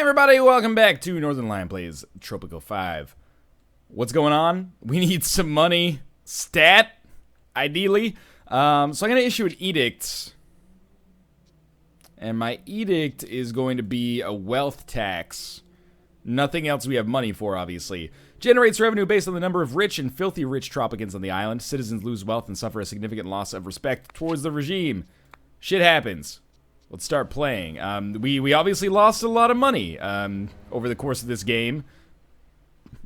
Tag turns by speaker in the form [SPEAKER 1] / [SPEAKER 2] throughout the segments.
[SPEAKER 1] everybody, welcome back to Northern Lion Plays Tropico 5. What's going on? We need some money. Stat, ideally. So I'm going to issue an edict. And my edict is going to be a wealth tax. Nothing else we have money for, obviously. Generates revenue based on the number of rich and filthy rich Tropicans on the island. Citizens lose wealth and suffer a significant loss of respect towards the regime. Shit happens. Let's start playing. We obviously lost a lot of money over the course of this game.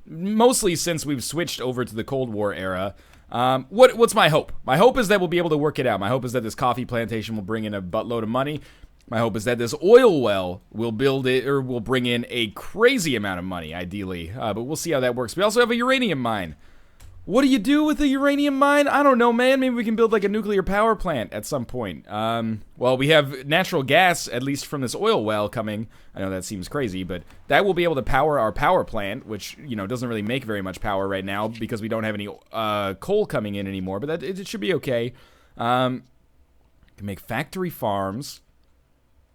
[SPEAKER 1] Mostly since we've switched over to the Cold War era. What's my hope? My hope is that we'll be able to work it out. My hope is that this coffee plantation will bring in a buttload of money. My hope is that this oil well will build it, or will bring in a crazy amount of money, ideally. But we'll see how that works. We also have a uranium mine. What do you do with a uranium mine? I don't know, man. Maybe we can build like a nuclear power plant at some point. Well, we have natural gas, at least from this oil well, coming. I know that seems crazy, but that will be able to power our power plant, which, you know, doesn't really make very much power right now because we don't have any coal coming in anymore, but it should be okay. Can make factory farms.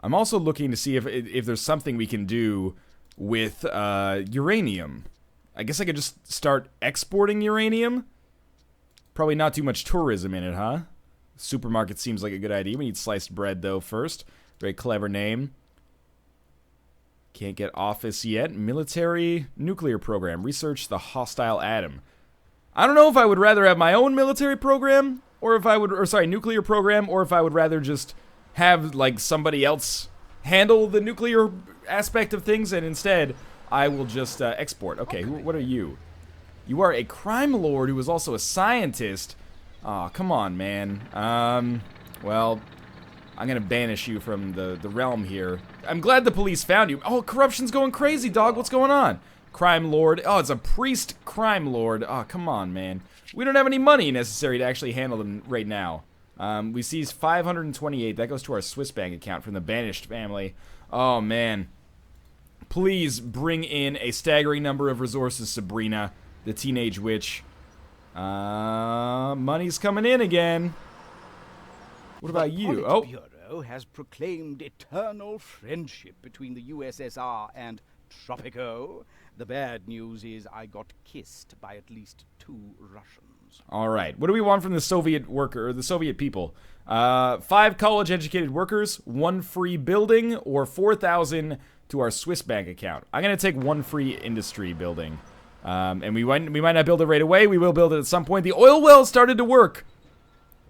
[SPEAKER 1] I'm also looking to see if there's something we can do with uranium. I guess I could just start exporting uranium. Probably not too much tourism in it, huh? Supermarket seems like a good idea. We need sliced bread, though, first. Very clever name. Can't get office yet. Military nuclear program. Research the hostile atom. I don't know if I would rather have my own military program, or if I would, nuclear program, or if I would rather just have, like, somebody else handle the nuclear aspect of things, and instead I will just export. Okay, what are you? You are a crime lord who is also a scientist. Aw, come on, man. Well, I'm gonna banish you from the realm here. I'm glad the police found you. Oh, corruption's going crazy, dog. What's going on? Crime lord. Oh, it's a priest crime lord. Oh, come on, man. We don't have any money necessary to actually handle them right now. We seized 528. That goes to our Swiss bank account from the banished family. Oh, man. Please bring in a staggering number of resources, Sabrina, the teenage witch. Money's coming in again. What about you?
[SPEAKER 2] The Politburo has proclaimed eternal friendship between the USSR and Tropico. The bad news is I got kissed by at least 2 Russians.
[SPEAKER 1] All right. What do we want from the Soviet worker, or the Soviet people? 5 college-educated workers, 1 free building, or 4,000 to our Swiss bank account. I'm gonna take 1 free industry building, and we might not build it right away. We will build it at some point. The oil well started to work.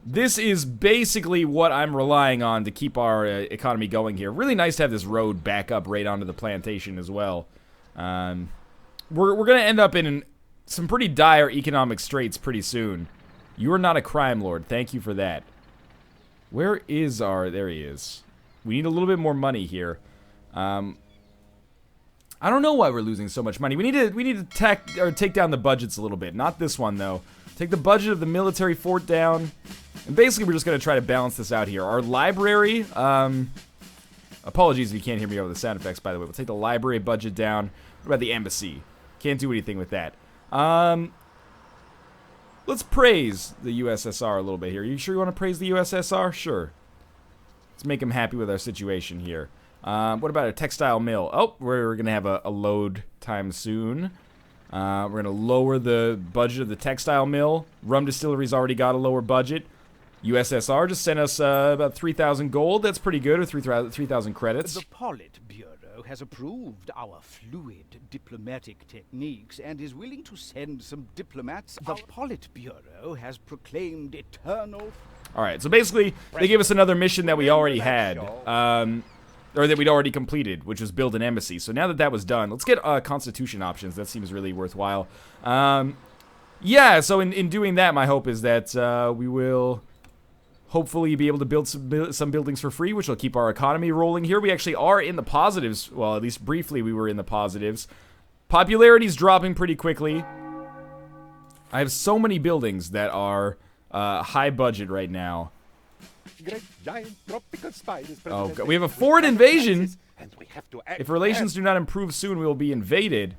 [SPEAKER 1] This is basically what I'm relying on to keep our economy going here. Really nice to have this road back up right onto the plantation as well. We're gonna end up in some pretty dire economic straits pretty soon. You are not a crime lord. Thank you for that. Where is our? There he is. We need a little bit more money here. I don't know why we're losing so much money. We need to take down the budgets a little bit. Not this one though. Take the budget of the military fort down, and basically we're just gonna try to balance this out here. Our library. Apologies if you can't hear me over the sound effects. By the way, we'll take the library budget down. What about the embassy? Can't do anything with that. Let's praise the USSR a little bit here. You sure you want to praise the USSR? Sure. Let's make them happy with our situation here. What about a textile mill? Oh, we're going to have a load time soon. We're going to lower the budget of the textile mill. Rum distillery's already got a lower budget. USSR just sent us about 3,000 gold. That's pretty good, or 3,000 credits.
[SPEAKER 2] The Politburo has approved our fluid diplomatic techniques and is willing to send some diplomats. The Politburo has proclaimed eternal...
[SPEAKER 1] Alright, so basically, they gave us another mission that we already had. Or that we'd already completed, which was build an embassy. So now that that was done, let's get constitution options. That seems really worthwhile. Yeah, so in doing that, my hope is that we will hopefully be able to build some buildings for free, which will keep our economy rolling here. We actually are in the positives. Well, at least briefly we were in the positives. Popularity's dropping pretty quickly. I have so many buildings that are high budget right now.
[SPEAKER 3] Great giant tropical spiders.
[SPEAKER 1] Oh, God. We have a foreign invasion. If relations do not improve soon, we will be invaded.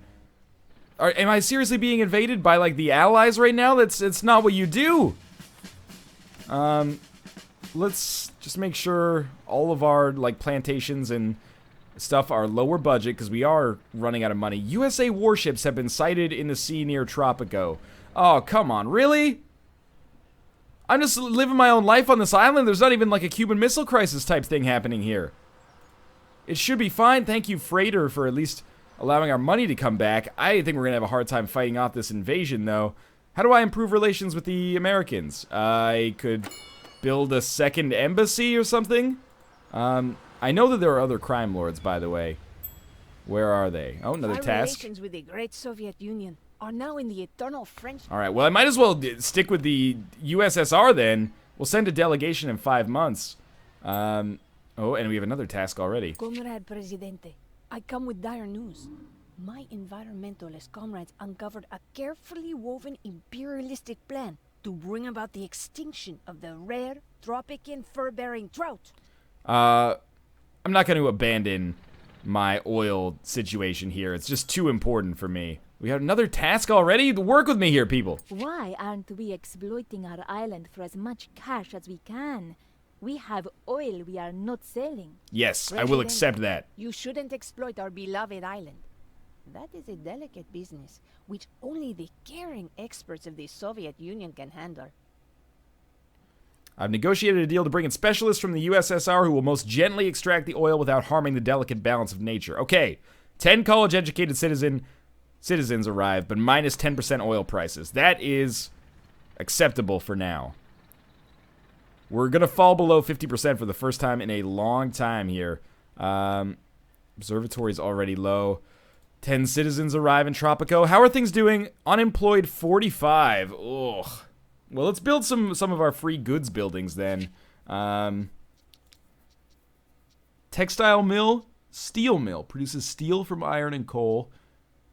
[SPEAKER 1] Am I seriously being invaded by, like, the allies right now? It's not what you do. Let's just make sure all of our, like, plantations and stuff are lower budget because we are running out of money. USA warships have been sighted in the sea near Tropico. Oh, come on, really? I'm just living my own life on this island. There's not even like a Cuban Missile Crisis type thing happening here. It should be fine. Thank you, Freighter, for at least allowing our money to come back. I think we're going to have a hard time fighting off this invasion, though. How do I improve relations with the Americans? I could build a second embassy or something. I know that there are other crime lords, by the way. Where are they? Oh, another task.
[SPEAKER 4] Relations with the great Soviet Union are now in the eternal friendship.
[SPEAKER 1] All right, well, I might as well stick with the USSR then. We'll send a delegation in 5 months. Oh, and we have another task already.
[SPEAKER 4] Comrade Presidente, I come with dire news. My environmentalist comrades uncovered a carefully woven imperialistic plan to bring about the extinction of the rare Tropican fur-bearing trout.
[SPEAKER 1] I'm not going to abandon my oil situation here. It's just too important for me. We have another task already? Work with me here, people.
[SPEAKER 5] Why aren't we exploiting our island for as much cash as we can? We have oil we are not selling.
[SPEAKER 1] Yes, I will accept that.
[SPEAKER 4] You shouldn't exploit our beloved island. That is a delicate business, which only the caring experts of the Soviet Union can handle.
[SPEAKER 1] I've negotiated a deal to bring in specialists from the USSR who will most gently extract the oil without harming the delicate balance of nature. Okay, 10 college-educated citizens arrive, but minus 10% oil prices. That is acceptable for now. We're going to fall below 50% for the first time in a long time here. Observatory's already low. 10 citizens arrive in Tropico. How are things doing? Unemployed 45. Ugh. Well, let's build some of our free goods buildings then. Textile mill, steel mill. Produces steel from iron and coal.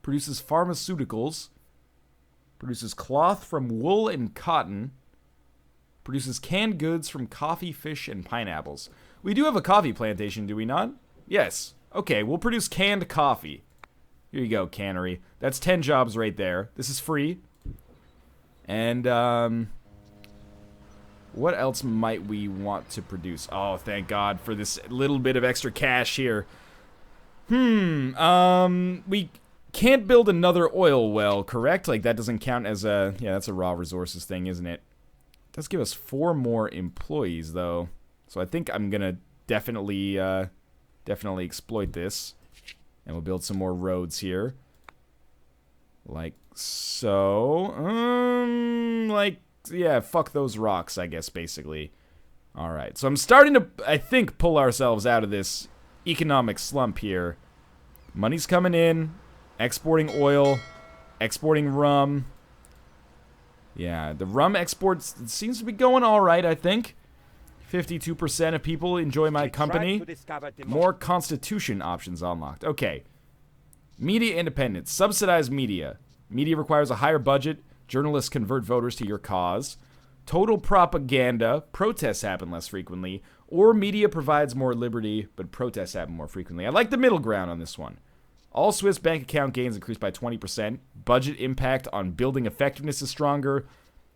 [SPEAKER 1] Produces pharmaceuticals. Produces cloth from wool and cotton. Produces canned goods from coffee, fish, and pineapples. We do have a coffee plantation, do we not? Yes. Okay, we'll produce canned coffee. Here you go, cannery. That's 10 jobs right there. This is free. And, what else might we want to produce? Oh, thank God for this little bit of extra cash here. We can't build another oil well, correct? Like, that doesn't count as a, yeah, that's a raw resources thing, isn't it? It does give us 4 more employees, though. So I think I'm gonna definitely exploit this. And we'll build some more roads here. Like so. Yeah, fuck those rocks, I guess, basically. Alright, so I'm starting to, I think, pull ourselves out of this economic slump here. Money's coming in. Exporting oil. Exporting rum. Yeah, the rum exports seems to be going alright, I think. 52% of people enjoy my company. More Constitution options unlocked. Okay. Media independence. Subsidized media. Media requires a higher budget. Journalists convert voters to your cause. Total propaganda. Protests happen less frequently. Or media provides more liberty, but protests happen more frequently. I like the middle ground on this one. All Swiss bank account gains increased by 20%. Budget impact on building effectiveness is stronger.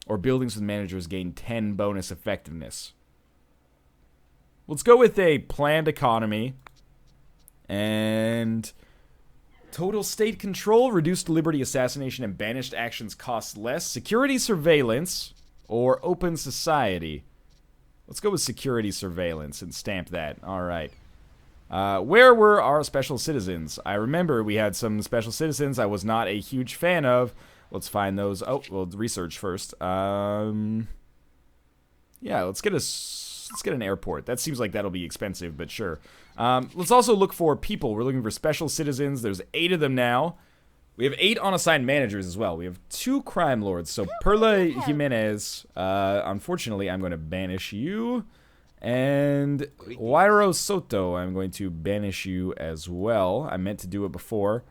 [SPEAKER 1] Or buildings with managers gain 10 bonus effectiveness. Let's go with a planned economy. And total state control, reduced liberty, assassination, and banished actions cost less. Security surveillance or open society. Let's go with security surveillance and stamp that. All right. Where were our special citizens? I remember we had some special citizens I was not a huge fan of. Let's find those. Oh, we'll research first. Yeah, let's get an airport. That seems like that'll be expensive, but sure. Let's also look for people. We're looking for special citizens. There's 8 of them now. We have 8 unassigned managers as well. We have 2 crime lords. So Perla Jimenez, unfortunately, I'm going to banish you. And Wairo Soto, I'm going to banish you as well. I meant to do it before.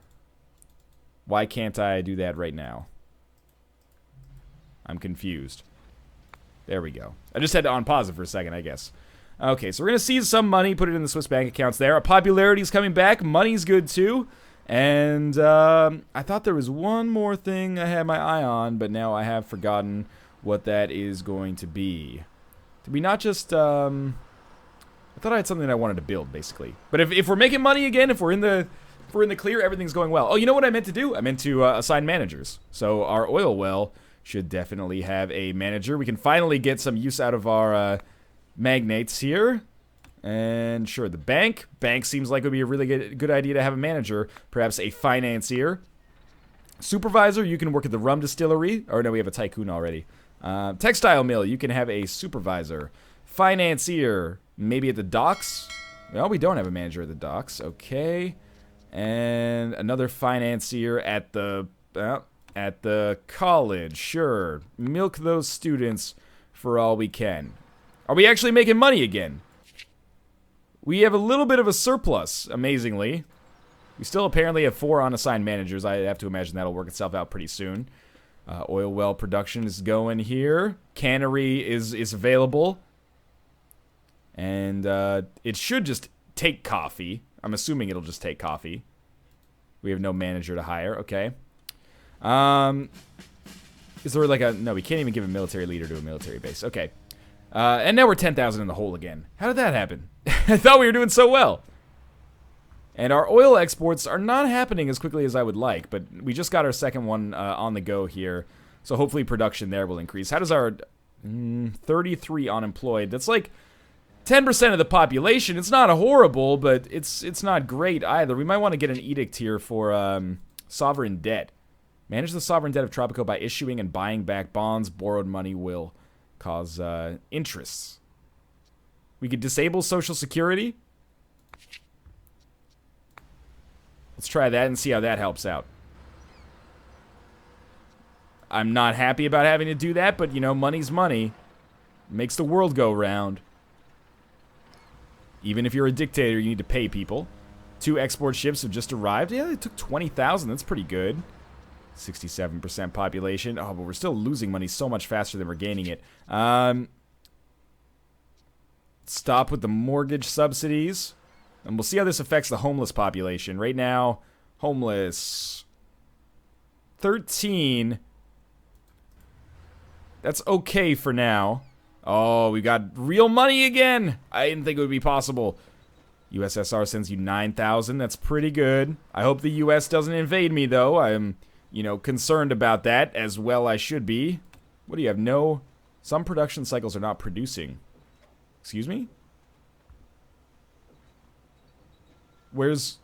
[SPEAKER 1] Why can't I do that right now? I'm confused. There we go. I just had to unpause it for a second, I guess. Okay, so we're going to seize some money, put it in the Swiss bank accounts there. Our popularity's coming back. Money's good, too. And I thought there was one more thing I had my eye on, but now I have forgotten what that is going to be. Did we not just I thought I had something that I wanted to build, basically. But if we're making money again, if we're in the clear, everything's going well. Oh, you know what I meant to do? I meant to assign managers. So our oil well should definitely have a manager. We can finally get some use out of our magnates here. And sure, the bank. Bank seems like it would be a really good idea to have a manager. Perhaps a financier. Supervisor, you can work at the rum distillery. Or no, we have a tycoon already. Textile mill, you can have a supervisor. Financier, maybe at the docks. Well, we don't have a manager at the docks. Okay. And another financier at the college. Sure. Milk those students for all we can. Are we actually making money again? We have a little bit of a surplus, amazingly. We still apparently have 4 unassigned managers. I have to imagine that'll work itself out pretty soon. Oil well production is going here. Cannery is available. And it should just take coffee. I'm assuming it'll just take coffee. We have no manager to hire. Okay. Is there like a... No, we can't even give a military leader to a military base. Okay. And now we're 10,000 in the hole again. How did that happen? I thought we were doing so well. And our oil exports are not happening as quickly as I would like, but we just got our second one on the go here. So hopefully production there will increase. How does our 33 unemployed? That's like 10% of the population. It's not horrible, but it's not great either. We might want to get an edict here for sovereign debt. Manage the sovereign debt of Tropico by issuing and buying back bonds. Borrowed money will cause interests. We could disable Social Security. Let's try that and see how that helps out. I'm not happy about having to do that, but, you know, money's money. Makes the world go round. Even if you're a dictator, you need to pay people. 2 export ships have just arrived. Yeah, it took 20,000. That's pretty good. 67% population. Oh, but we're still losing money so much faster than we're gaining it. Stop with the mortgage subsidies. And we'll see how this affects the homeless population. Right now, homeless 13. That's okay for now. Oh, we got real money again. I didn't think it would be possible. USSR sends you 9,000. That's pretty good. I hope the US doesn't invade me, though. I'm, you know, concerned about that, as well I should be. What do you have? No. Some production cycles are not producing. Excuse me? Where's...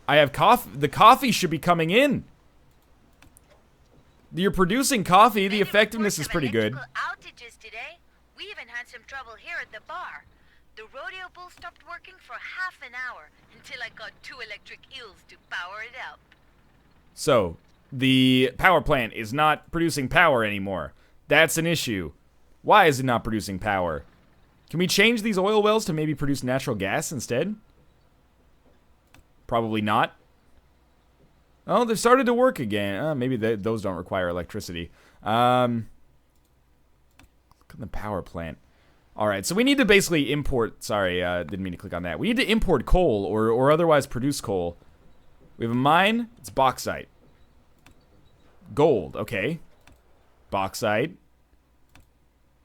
[SPEAKER 1] I have coffee. The coffee should be coming in. You're producing coffee. The effectiveness is pretty good.
[SPEAKER 6] Outages today. We even had some trouble here at the bar. The rodeo bull stopped working for half an hour until I got 2 electric eels to power it up.
[SPEAKER 1] So, the power plant is not producing power anymore. That's an issue. Why is it not producing power? Can we change these oil wells to maybe produce natural gas instead? Probably not. Oh, they've started to work again. Maybe those don't require electricity. Look at the power plant. Alright, so we need to basically import... Sorry, didn't mean to click on that. We need to import coal or otherwise produce coal. We have a mine. It's bauxite. Gold. Okay. Bauxite.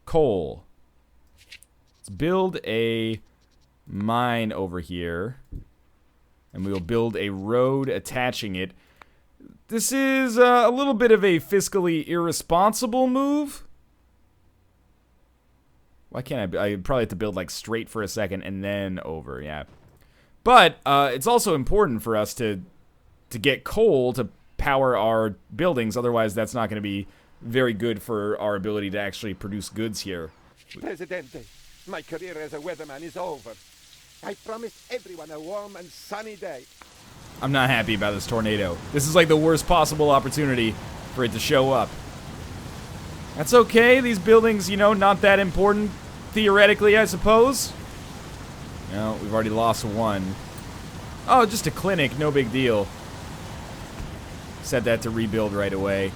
[SPEAKER 1] Coal. Let's build a mine over here. And we will build a road attaching it. This is a little bit of a fiscally irresponsible move. Why can't I probably have to build like straight for a second and then over, yeah. But it's also important for us to get coal to power our buildings. Otherwise, that's not going to be very good for our ability to actually produce goods here.
[SPEAKER 3] Presidente, my career as a weatherman is over. I promised everyone a warm and sunny day.
[SPEAKER 1] I'm not happy about this tornado. This is like the worst possible opportunity for it to show up. That's okay. These buildings, you know, not that important. Theoretically, I suppose. No, we've already lost 1. Oh, just a clinic. No big deal. Set that to rebuild right away.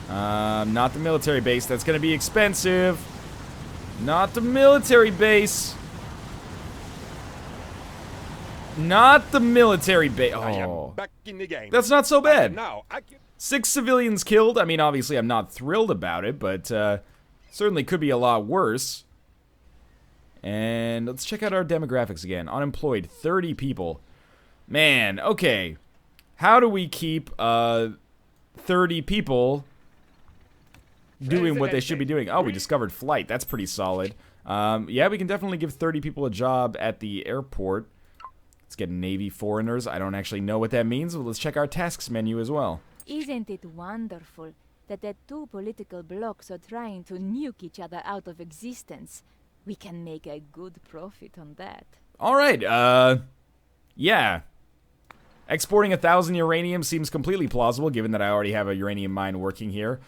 [SPEAKER 1] Not the military base. That's going to be expensive. Not the military base. Not the military base.
[SPEAKER 3] I am
[SPEAKER 1] Oh,
[SPEAKER 3] back in the game.
[SPEAKER 1] that's not so bad.
[SPEAKER 3] Now, I can...
[SPEAKER 1] 6 civilians killed. I mean, obviously, I'm not thrilled about it, but certainly could be a lot worse. And let's check out our demographics again. Unemployed, 30 people. Man, okay. How do we keep 30 people doing what they should be doing? Oh, we discovered flight. That's pretty solid. Yeah, we can definitely give 30 people a job at the airport. Let's get Navy foreigners. I don't actually know what that means, but let's check our tasks menu as well.
[SPEAKER 5] Isn't it wonderful that the two political blocs are trying to nuke each other out of existence? We can make a good profit on that.
[SPEAKER 1] All right, yeah. Exporting 1,000 uranium seems completely plausible, given that I already have a uranium mine working here.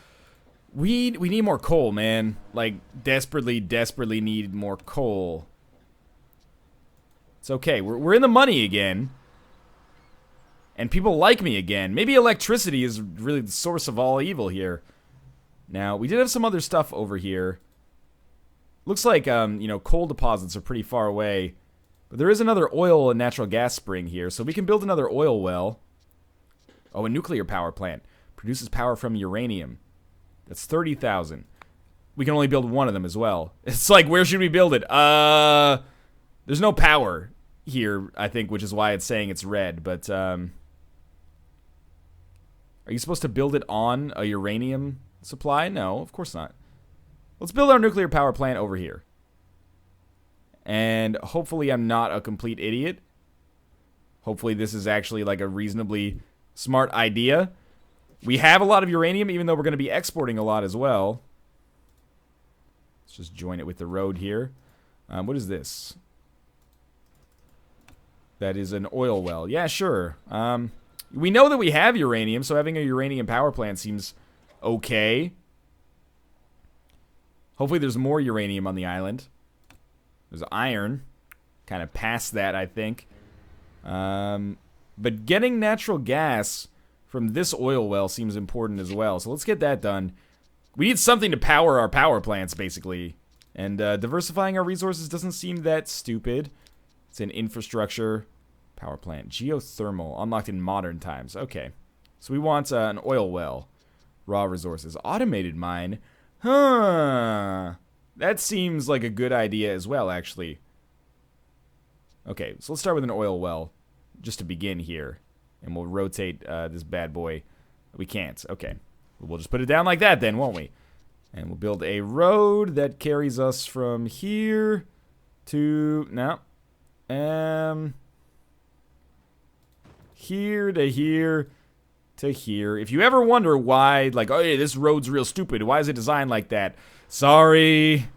[SPEAKER 1] We need more coal, man. Like, desperately need more coal. It's okay. We're in the money again. And people like me again. Maybe electricity is really the source of all evil here. Now, we did have some other stuff over here. Looks like, you know, coal deposits are pretty far away. But there is another oil and natural gas spring here, so we can build another oil well. Oh, a nuclear power plant. Produces power from uranium. That's 30,000. We can only build one of them as well. It's like, where should we build it? There's no power here, I think, which is why it's saying it's red, but, are you supposed to build it on a uranium supply? No, of course not. Let's build our nuclear power plant over here. And hopefully I'm not a complete idiot. Hopefully this is actually like a reasonably smart idea. We have a lot of uranium, even though we're going to be exporting a lot as well. Let's just join it with the road here. What is this? That is an oil well. Yeah, sure. We know that we have uranium, so having a uranium power plant seems okay. Hopefully there's more uranium on the island. There's iron. Kind of past that, I think. But getting natural gas from this oil well seems important as well. So let's get that done. We need something to power our power plants, basically. And diversifying our resources doesn't seem that stupid. It's an infrastructure power plant. Geothermal, unlocked in modern times. Okay. So we want an oil well. Raw resources. Automated mine. Huh. That seems like a good idea as well, actually. Okay, so let's start with an oil well, just to begin here. And we'll rotate this bad boy. We can't. Okay. We'll just put it down like that then, won't we? And we'll build a road that carries us from here to... No. Here to here to here. If you ever wonder why, like, oh, yeah, this road's real stupid. Why is it designed like that? Sorry.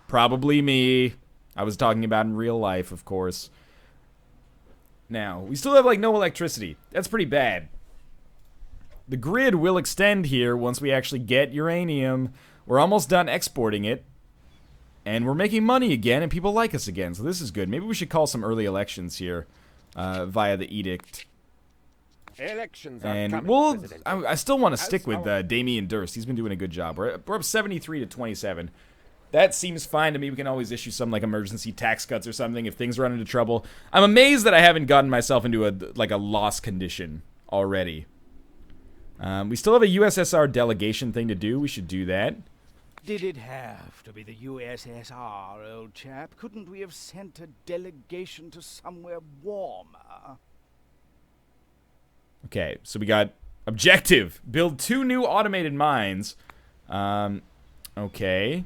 [SPEAKER 1] Probably me. I was talking about in real life, of course. Now, we still have, like, no electricity. That's pretty bad. The grid will extend here once we actually get uranium. We're almost done exporting it. And we're making money again, and people like us again. So this is good. Maybe we should call some early elections here via the edict.
[SPEAKER 3] Elections are
[SPEAKER 1] And
[SPEAKER 3] coming,
[SPEAKER 1] we'll...
[SPEAKER 3] President.
[SPEAKER 1] I still want to stick with Damien Durst. He's been doing a good job. We're up 73 to 27. That seems fine to me. We can always issue some, like, emergency tax cuts or something if things run into trouble. I'm amazed that I haven't gotten myself into a loss condition already. We still have a USSR delegation thing to do. We should do that.
[SPEAKER 2] Did it have to be the USSR, old chap? Couldn't we have sent a delegation to somewhere warmer?
[SPEAKER 1] Okay, so we got objective. Build 2 new automated mines. Okay.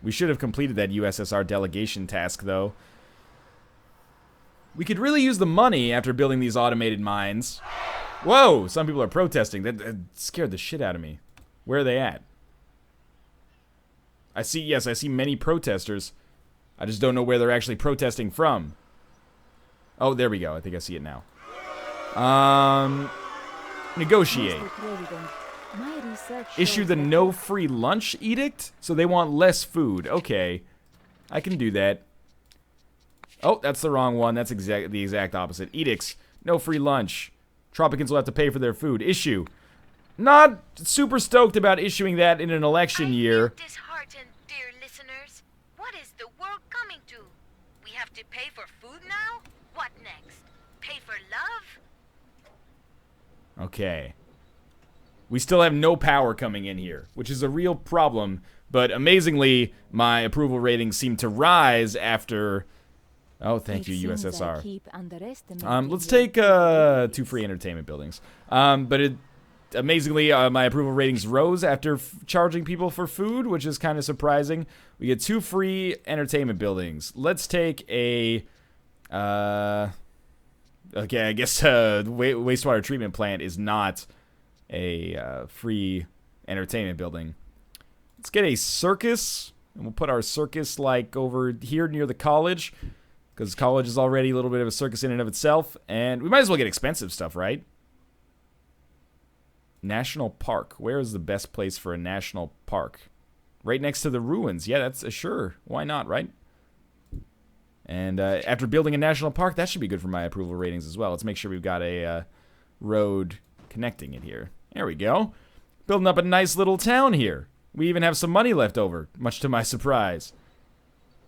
[SPEAKER 1] We should have completed that USSR delegation task, though. We could really use the money after building these automated mines. Whoa, some people are protesting. That scared the shit out of me. Where are they at? I see many protesters. I just don't know where they're actually protesting from. Oh, there we go. I think I see it now. Negotiate.
[SPEAKER 5] Mr. President, my research
[SPEAKER 1] Issue
[SPEAKER 5] shows
[SPEAKER 1] the
[SPEAKER 5] that
[SPEAKER 1] no free lunch edict? So they want less food. Okay. I can do that. Oh, that's the wrong one. That's the exact opposite. Edicts. No free lunch. Tropicans will have to pay for their food. Issue. Not super stoked about issuing that in an election year.
[SPEAKER 6] Disheartened, dear listeners. What is the world coming to? We have to pay for food now? What next? Pay for love?
[SPEAKER 1] Okay. We still have no power coming in here, which is a real problem. But amazingly, my approval ratings seem to rise after... Oh, thank you, USSR. Let's take 2 free entertainment buildings. Amazingly, my approval ratings rose after charging people for food, which is kind of surprising. We get 2 free entertainment buildings. Let's take a... okay, I guess wastewater treatment plant is not a free entertainment building. Let's get a circus, and we'll put our circus like over here near the college, because college is already a little bit of a circus in and of itself, and we might as well get expensive stuff, right? National Park. Where is the best place for a national park? Right next to the ruins. Yeah, that's sure. Why not, right? And after building a national park, that should be good for my approval ratings as well. Let's make sure we've got a road connecting it here. There we go. Building up a nice little town here. We even have some money left over, much to my surprise.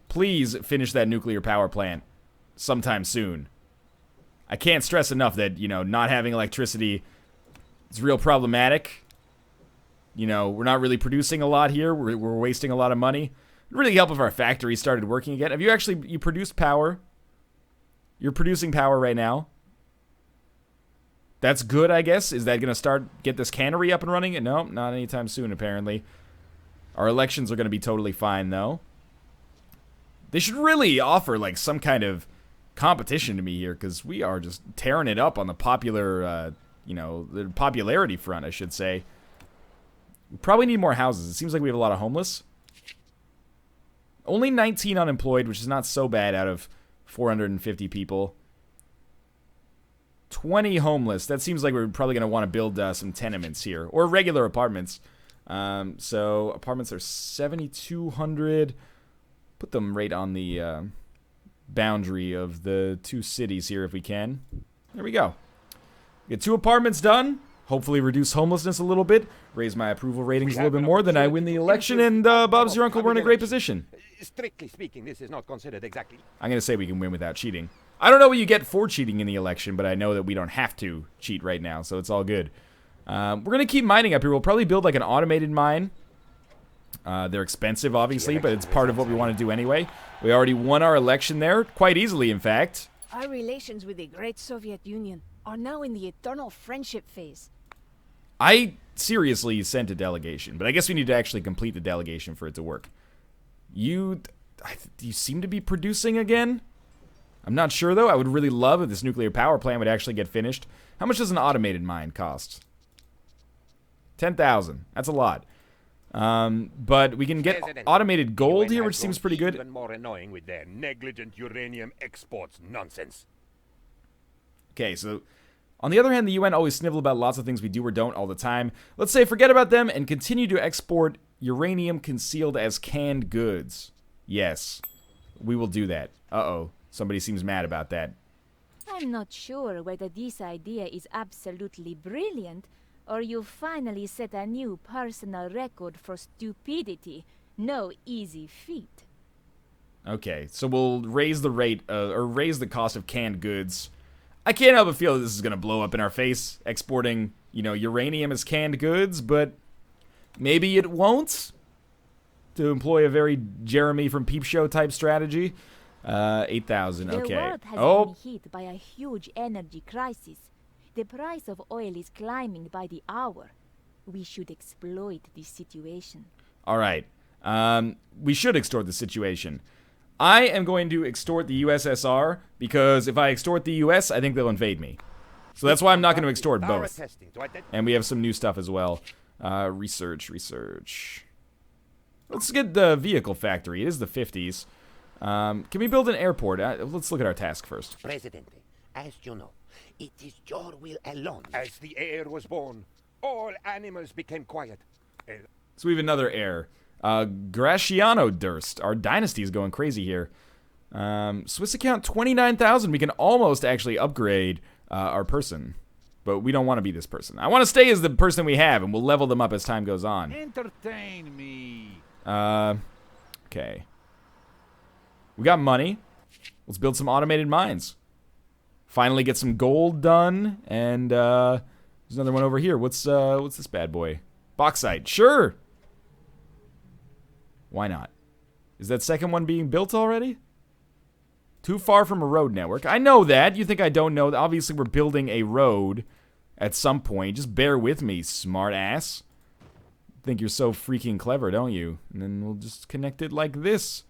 [SPEAKER 1] Please finish that nuclear power plant sometime soon. I can't stress enough that, you know, not having electricity is real problematic. You know, we're not really producing a lot here. We're wasting a lot of money. It'd really help if our factory started working again. Have you actually, you produced power? You're producing power right now. That's good, I guess. Is that going to get this cannery up and running? No, not anytime soon, apparently. Our elections are going to be totally fine, though. They should really offer, like, some kind of competition to me here, because we are just tearing it up on the popular, you know, the popularity front, I should say. We probably need more houses. It seems like we have a lot of homeless. Only 19 unemployed, which is not so bad out of 450 people. 20 homeless. That seems like we're probably going to want to build some tenements here. Or regular apartments. So apartments are 7,200. Put them right on the boundary of the 2 cities here if we can. There we go. Get 2 apartments done. Hopefully reduce homelessness a little bit. Raise my approval ratings a little bit more. Then I win the election, and Bob's your uncle, we're in a great position.
[SPEAKER 3] Strictly speaking, this is not considered exactly.
[SPEAKER 1] I'm going to say we can win without cheating. I don't know what you get for cheating in the election, but I know that we don't have to cheat right now, so it's all good. We're going to keep mining up here. We'll probably build like an automated mine. They're expensive, obviously, but it's part of what we want to do anyway. We already won our election there, quite easily, in fact.
[SPEAKER 4] Our relations with the great Soviet Union are now in the eternal friendship phase.
[SPEAKER 1] I seriously sent a delegation, but I guess we need to actually complete the delegation for it to work. You seem to be producing again? I'm not sure, though. I would really love if this nuclear power plant would actually get finished. How much does an automated mine cost? 10,000. That's a lot. But we can get automated gold here, which seems pretty good.
[SPEAKER 3] Even more annoying with their negligent uranium exports nonsense.
[SPEAKER 1] Okay, so on the other hand, the UN always snivel about lots of things we do or don't all the time. Let's say forget about them and continue to export uranium concealed as canned goods. Yes, we will do that. Uh-oh, somebody seems mad about that.
[SPEAKER 5] I'm not sure whether this idea is absolutely brilliant, or you finally set a new personal record for stupidity. No easy feat.
[SPEAKER 1] Okay, so we'll raise the rate, or raise the cost of canned goods. I can't help but feel that this is going to blow up in our face, exporting, you know, uranium as canned goods, but maybe it won't, to employ a very Jeremy from Peep Show type strategy. 8,000, okay.
[SPEAKER 5] The world has been hit by a huge energy crisis. The price of oil is climbing by the hour. We should exploit this situation.
[SPEAKER 1] All right. We should extort the situation. I am going to extort the USSR, because if I extort the US, I think they'll invade me. So that's why I'm not going to extort both. And we have some new stuff as well. Research. Let's get the vehicle factory. It is the 50s. Can we build an airport? Let's look at our task first.
[SPEAKER 7] Presidente, as you know, it is your will alone.
[SPEAKER 3] As the heir was born, all animals became quiet.
[SPEAKER 1] So we have another heir. Graciano Durst. Our dynasty is going crazy here. Swiss account 29,000. We can almost actually upgrade our person. But we don't want to be this person. I want to stay as the person we have, and we'll level them up as time goes on.
[SPEAKER 2] Entertain me.
[SPEAKER 1] Okay. We got money. Let's build some automated mines. Finally get some gold done, and There's another one over here. What's this bad boy? Bauxite. Sure. Why not? Is that second one being built already? Too far from a road network. I know that. You think I don't know that? Obviously, we're building a road at some point. Just bear with me, smart ass. Think you're so freaking clever, don't you? And then we'll just connect it like this.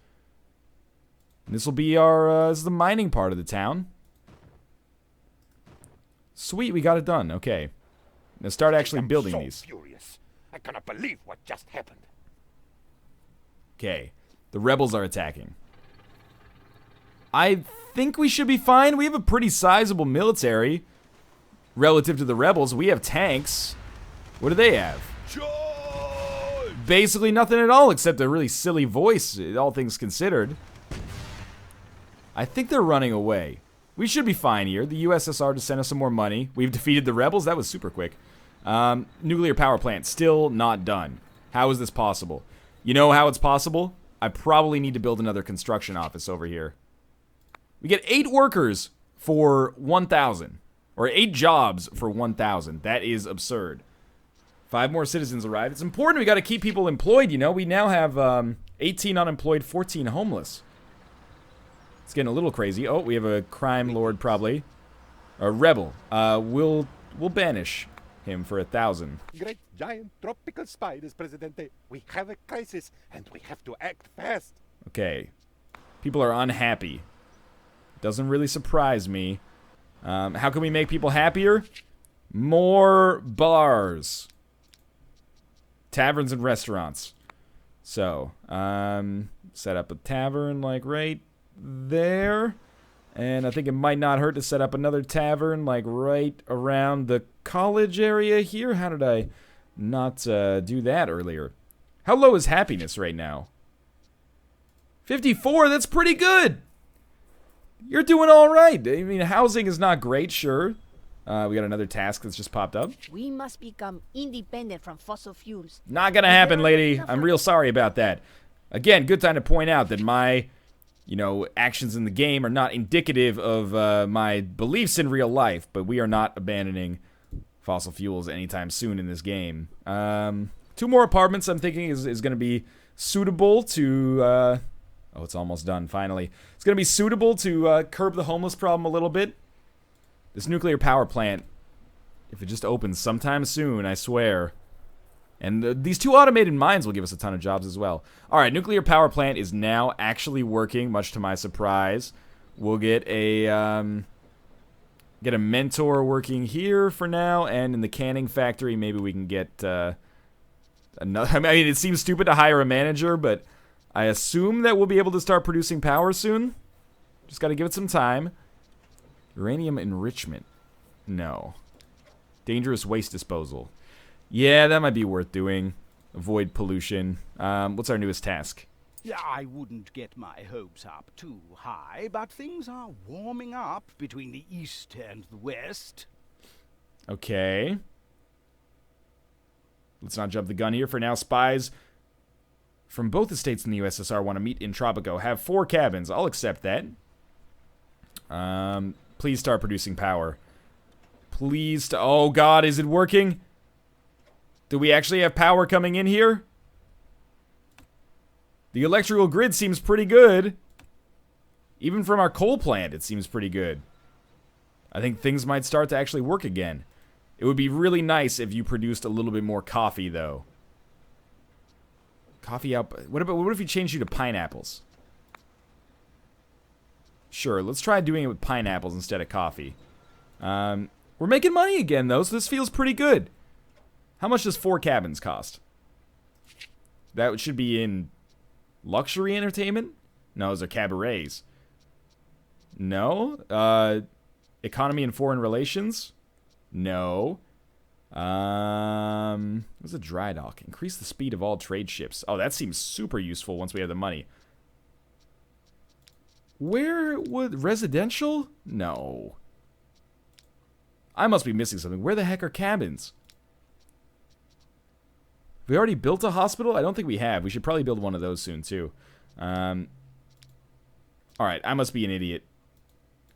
[SPEAKER 1] And this will be our, this is the mining part of the town. Sweet, we got it done. Okay. Now start actually building
[SPEAKER 3] so
[SPEAKER 1] these.
[SPEAKER 3] Furious. I cannot believe what just happened.
[SPEAKER 1] Okay. The rebels are attacking. I think we should be fine. We have a pretty sizable military relative to the rebels. We have tanks. What do they have? Basically nothing at all except a really silly voice, all things considered. I think they're running away. We should be fine here. The USSR just sent us some more money. We've defeated the rebels. That was super quick. Nuclear power plant still not done. How is this possible? You know how it's possible? I probably need to build another construction office over here. We get 8 workers for 1,000. Or 8 jobs for 1,000. That is absurd. 5 more citizens arrived. It's important. We got to keep people employed, you know. We now have 18 unemployed, 14 homeless. It's getting a little crazy. Oh, we have a crime lord probably. A rebel. We'll banish him for 1,000.
[SPEAKER 3] Great giant tropical spiders, Presidente. We have a crisis, and we have to act fast.
[SPEAKER 1] Okay. People are unhappy. Doesn't really surprise me. How can we make people happier? More bars. Taverns and restaurants. So, set up a tavern like right there. And I think it might not hurt to set up another tavern like right around the college area here. How did I not do that earlier? How low is happiness right now? 54, that's pretty good. You're doing all right. I mean, housing is not great, sure. We got another task that's just popped up.
[SPEAKER 4] We must become independent from fossil fuels.
[SPEAKER 1] Not gonna happen, lady. I'm real sorry about that. Again, good time to point out that my, actions in the game are not indicative of my beliefs in real life, but we are not abandoning fossil fuels anytime soon in this game. 2 more apartments I'm thinking is gonna be suitable to, oh, it's almost done, finally. It's going to be suitable to curb the homeless problem a little bit. This nuclear power plant, if it just opens sometime soon, I swear. And these 2 automated mines will give us a ton of jobs as well. Alright, nuclear power plant is now actually working, much to my surprise. We'll get a mentor working here for now, and in the canning factory, maybe we can get another... I mean, it seems stupid to hire a manager, but... I assume that we'll be able to start producing power soon. Just got to give it some time. Uranium enrichment. No. Dangerous waste disposal. Yeah, that might be worth doing. Avoid pollution. What's our newest task?
[SPEAKER 2] Yeah, I wouldn't get my hopes up too high, but things are warming up between the East and the West.
[SPEAKER 1] Okay. Let's not jump the gun here. For now, spies from both the states in the USSR want to meet in Tropico. Have 4 cabins. I'll accept that. Please start producing power. Please. Oh, God. Is it working? Do we actually have power coming in here? The electrical grid seems pretty good. Even from our coal plant, it seems pretty good. I think things might start to actually work again. It would be really nice if you produced a little bit more coffee, though. Coffee out. What if we changed you to pineapples? Sure, let's try doing it with pineapples instead of coffee. We're making money again, though, so this feels pretty good. How much does 4 cabins cost? That should be in luxury entertainment? No, those are cabarets. No? Economy and foreign relations? No. What's a dry dock? Increase the speed of all trade ships. Oh, that seems super useful once we have the money. Where would... residential? No. I must be missing something. Where the heck are cabins? We already built a hospital? I don't think we have. We should probably build one of those soon, too. Alright, I must be an idiot.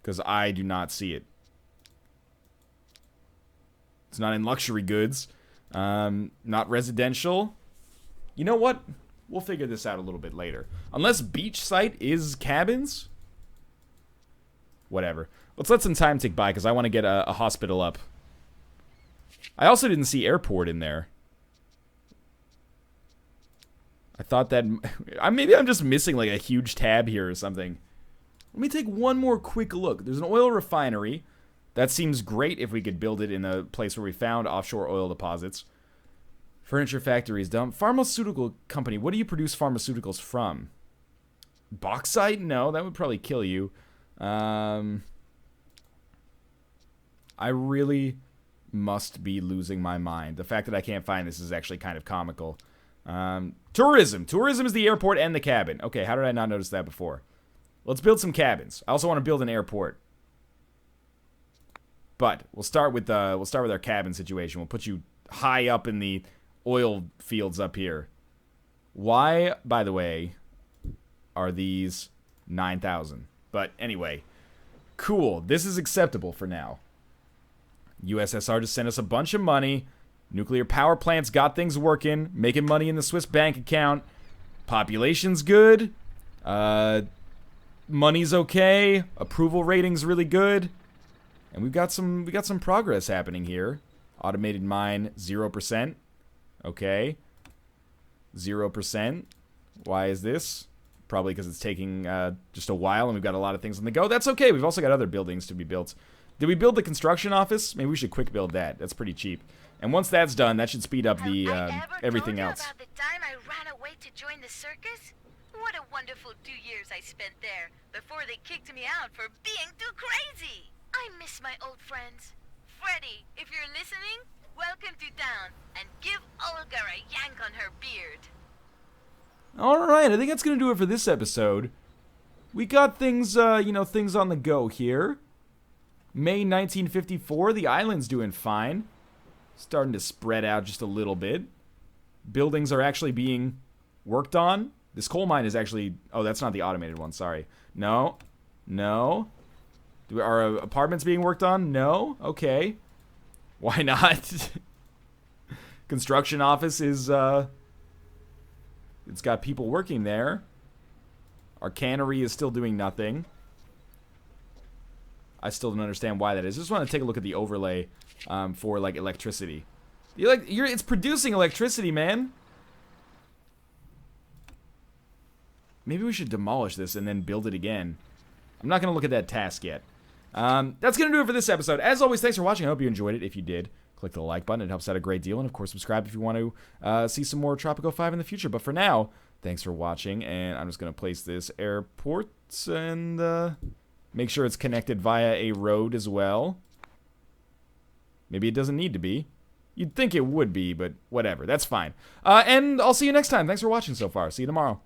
[SPEAKER 1] Because I do not see it. It's not in luxury goods. Not residential. You know what? We'll figure this out a little bit later. Unless beach site is cabins? Whatever. Let's let some time tick by because I want to get a hospital up. I also didn't see airport in there. I thought that... maybe I'm just missing like a huge tab here or something. Let me take one more quick look. There's an oil refinery. That seems great if we could build it in a place where we found offshore oil deposits. Furniture factories, dump. Pharmaceutical company. What do you produce pharmaceuticals from? Bauxite? No, that would probably kill you. I really must be losing my mind. The fact that I can't find this is actually kind of comical. Tourism. Tourism is the airport and the cabin. Okay, how did I not notice that before? Let's build some cabins. I also want to build an airport. But we'll start with our cabin situation. We'll put you high up in the oil fields up here. Why, by the way, are these 9,000? But anyway, cool. This is acceptable for now. USSR just sent us a bunch of money. Nuclear power plants got things working, making money in the Swiss bank account. Population's good. Money's okay. Approval rating's really good. And we got some progress happening here. Automated mine 0%. Okay. 0%. Why is this? Probably because it's taking just a while and we've got a lot of things on the go. That's okay. We've also got other buildings to be built. Did we build the construction office? Maybe we should quick build that. That's pretty cheap. And once that's done, that should speed up the everything else.
[SPEAKER 6] About the time I ran away to join the circus? What a wonderful 2 years I spent there before they kicked me out for being too crazy. I miss my old friends. Freddy, if you're listening, welcome to town and give Olga a yank on her beard.
[SPEAKER 1] Alright, I think that's going to do it for this episode. We got things, things on the go here. May 1954, the island's doing fine. Starting to spread out just a little bit. Buildings are actually being worked on. This coal mine is actually... Oh, that's not the automated one, sorry. No. No. Are apartments being worked on? No? Okay. Why not? Construction office is, it's got people working there. Our cannery is still doing nothing. I still don't understand why that is. I just want to take a look at the overlay for, like, electricity. It's producing electricity, man. Maybe we should demolish this and then build it again. I'm not going to look at that task yet. That's going to do it for this episode. As always, thanks for watching. I hope you enjoyed it. If you did, click the like button. It helps out a great deal. And, of course, subscribe if you want to see some more Tropico 5 in the future. But for now, thanks for watching. And I'm just going to place this airport and make sure it's connected via a road as well. Maybe it doesn't need to be. You'd think it would be, but whatever. That's fine. And I'll see you next time. Thanks for watching so far. See you tomorrow.